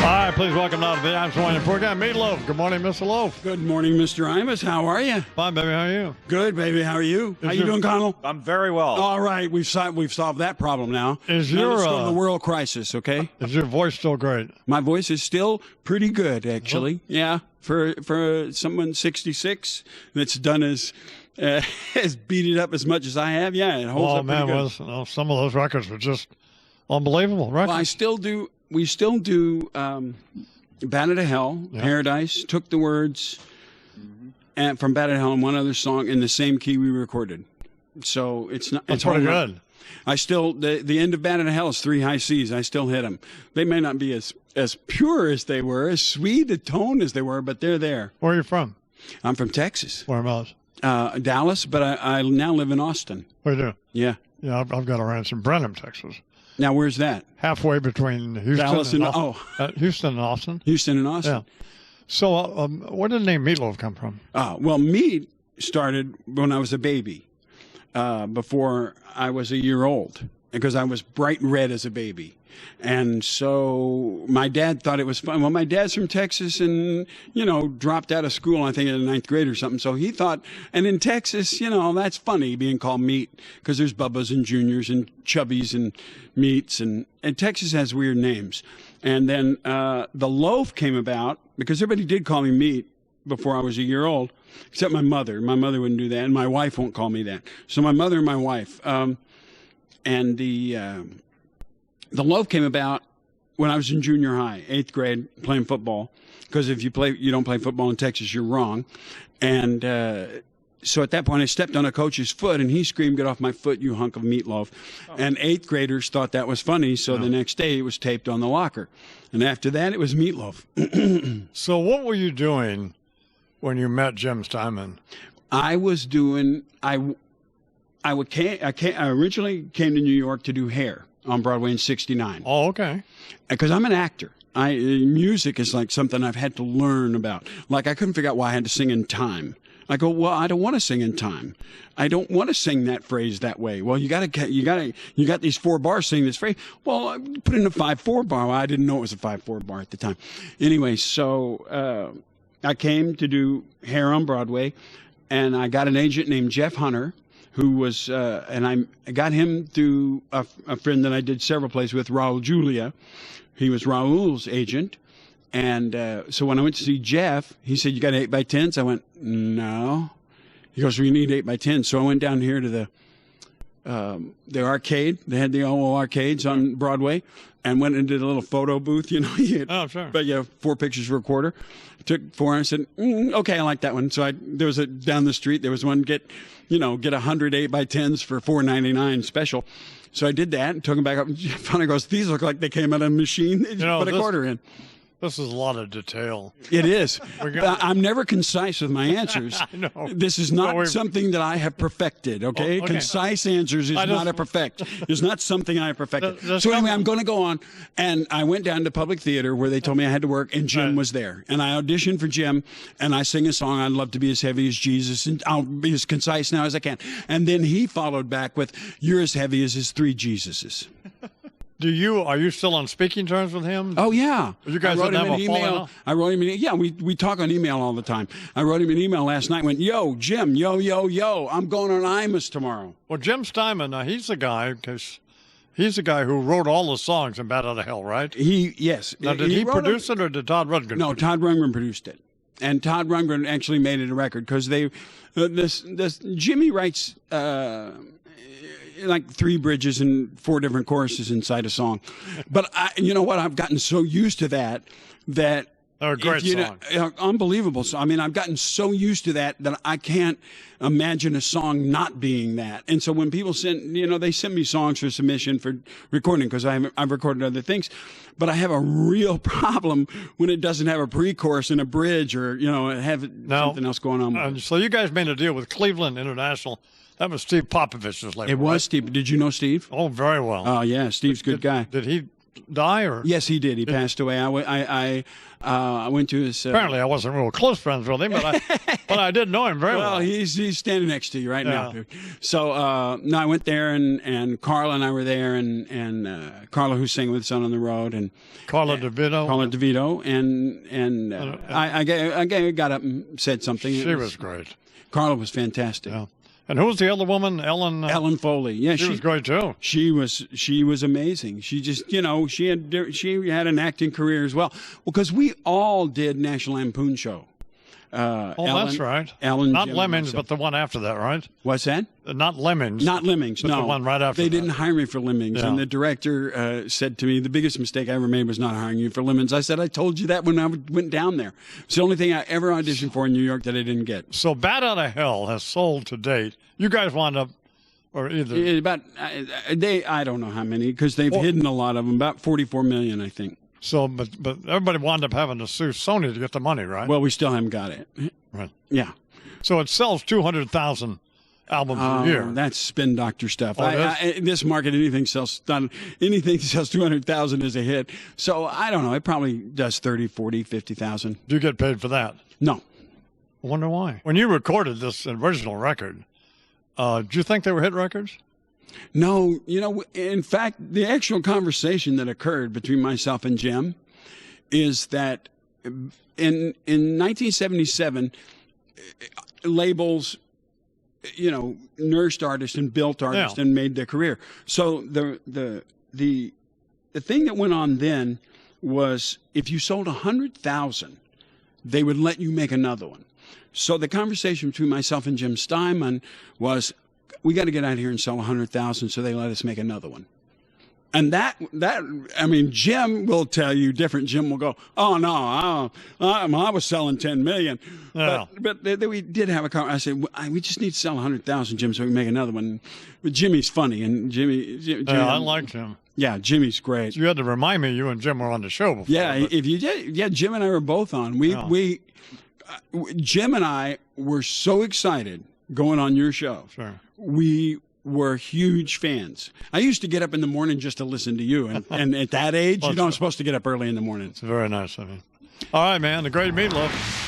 right, please welcome now to the I'm Swinging program, MEAT LOAF. Good morning, Mr. Loaf. Good morning, Mr. Imus. How are you? Fine, baby. How are you? Good, baby. How are you? How you doing, Connell? I'm very well. All right, we've solved that problem now. Is Now your let's go to the world crisis, okay? is your voice still great? My voice is still pretty good, actually. Yeah, for someone 66 that's done has beat it up as much as I have. Yeah, it holds up pretty good. Some of those records were just unbelievable records. Well, we still do Bat to Hell, Yeah. Paradise, took the words and from Bat to Hell and one other song in the same key we recorded. So it's not. That's it's pretty hard. good. I still the end of Bat to Hell is 3 high C's. I still hit them. They may not be as pure as they were, as sweet a tone as they were, but they're there. Where are you from? I'm from Texas, Whereabouts? Dallas, but I now live in Austin. Where do? Yeah. Yeah, I've got a ranch in Brenham, Texas. Now where's that? Halfway between Houston Dallas and and Houston and Austin. Houston and Austin. Yeah. So where did the name MEAT LOAF come from? Well, meat started when I was a baby, before I was a year old, because I was bright red as a baby. And so my dad thought it was fun. Well, my dad's from Texas and, dropped out of school, I think, in the 9th grade or something. So he thought, and in Texas, that's funny being called meat because there's Bubbas and Juniors and Chubbies and Meats. And Texas has weird names. And then the loaf came about because everybody did call me meat before I was a year old, except my mother. My mother wouldn't do that, and my wife won't call me that. So my mother and my wife. And the loaf came about when I was in junior high, 8th grade, playing football. Because if you don't play football in Texas, you're wrong. And so at that point, I stepped on a coach's foot, and he screamed, "Get off my foot, you hunk of meatloaf!" Oh. And 8th graders thought that was funny, so the next day it was taped on the locker. And after that, it was meatloaf. So what were you doing when you met Jim Steinman? I was doing. I originally came to New York to do hair on Broadway in '69. Oh, okay. Because I'm an actor. Music is like something I've had to learn about. Like I couldn't figure out why I had to sing in time. I go, well, I don't want to sing in time. I don't want to sing that phrase that way. Well, you got these 4 bars singing this phrase. Well, I put in a 5/4 bar. Well, I didn't know it was a 5/4 bar at the time. Anyway, so I came to do hair on Broadway, and I got an agent named Jeff Hunter, who was, and I got him through a friend that I did several plays with, Raul Julia. He was Raul's agent. And so when I went to see Jeff, he said, "You got 8x10s?" I went, "No." He goes, "Well, you need 8x10s." So I went down here to the arcade. They had the old arcades on Broadway, and went into the little photo booth. Oh, sure. But 4 pictures for a quarter. I took 4, and I said, "Okay, I like that one." So there was down the street. There was one get 100 8x10s for $4.99 special. So I did that and took them back up. And Jeff Hunter goes, "These look like they came out of a machine. They just put a quarter in." This is a lot of detail. It is. I'm never concise with my answers. I know. This is not something that I have perfected, okay? Oh, okay. Concise answers is not a perfect. It's not something I have perfected. So anyway, I'm going to go on. And I went down to Public Theater where they told me I had to work, and Jim was there. And I auditioned for Jim, and I sing a song, "I'd love to be as heavy as Jesus," and I'll be as concise now as I can. And then he followed back with, "You're as heavy as his 3 Jesuses." Are you still on speaking terms with him? Oh, yeah. You guys didn't have a falling out? I wrote him we talk on email all the time. I wrote him an email last night, went, "Yo, Jim, yo, I'm going on Imus tomorrow." Well, Jim Steinman, he's the guy, because he's the guy who wrote all the songs in Bat Out of Hell, right? Yes. Now, did he produce it, or did Todd Rundgren? No, Todd Rundgren produced it. And Todd Rundgren actually made it a record, because Jimmy writes like 3 bridges and 4 different choruses inside a song. But you know what? I've gotten so used to that they're great songs. Unbelievable. So, I mean, I've gotten so used to that I can't imagine a song not being that. And so when people they send me songs for submission for recording, because I've recorded other things, but I have a real problem when it doesn't have a pre-chorus and a bridge, or something else going on. So you guys made a deal with Cleveland International. That was Steve Popovich's label. It was Steve. Did you know Steve? Oh, very well. Oh, yeah. Steve's a good guy. Did he die? Or Yes, he did. He passed away. I went to his. Apparently, I wasn't real close friends with him, but I did know him very well. Well, he's standing next to you right now. So no, I went there, and Carla and I were there, and Carla, who sang with Son on the Road, and Carla DeVito, and I got up and said something. She was great. Carla was fantastic. Yeah. And who was the other woman? Ellen Foley. Yeah, she was great too. She was amazing. She just, she had an acting career as well. Well, because we all did National Lampoon Show. That's right. Ellen, not Jim, Lemmings, myself. but the one after that, right? What's that? Not Lemmings. Not Lemmings, but no. the one right after They didn't hire me for Lemmings. Yeah. And the director said to me, the biggest mistake I ever made was not hiring you for Lemmings. I said, I told you that when I went down there. It's the only thing I ever auditioned for in New York that I didn't get. So Bat Out of Hell has sold to date. You guys wound up, or either. About, I don't know how many, because they've hidden a lot of them. About 44 million, I think. So, but everybody wound up having to sue Sony to get the money, right? Well, we still haven't got it. Right. Yeah. So it sells 200,000 albums a year. That's spin doctor stuff. In this market, anything sells 200,000 is a hit. So I don't know. It probably does 30, 40, 50,000. Do you get paid for that? No. I wonder why. When you recorded this original record, do you think they were hit records? No. In fact, the actual conversation that occurred between myself and Jim is that in 1977, labels, nursed artists and built artists and made their career. So the thing that went on then was if you sold 100,000, they would let you make another one. So the conversation between myself and Jim Steinman was, we got to get out here and sell 100,000, so they let us make another one. And Jim will tell you different. Jim will go, oh, no, I was selling 10 million. Yeah. But we did have a conversation. I said, we just need to sell 100,000, Jim, so we can make another one. But Jimmy's funny, and Jimmy I like Jim. Yeah, Jimmy's great. So you had to remind me you and Jim were on the show before. Yeah, if you did, Jim and I were both on. Jim and I were so excited going on your show. Sure. We were huge fans. I used to get up in the morning just to listen to you. And at that age, you're not supposed to get up early in the morning. It's very nice of you. All right, man. The great Meat Loaf.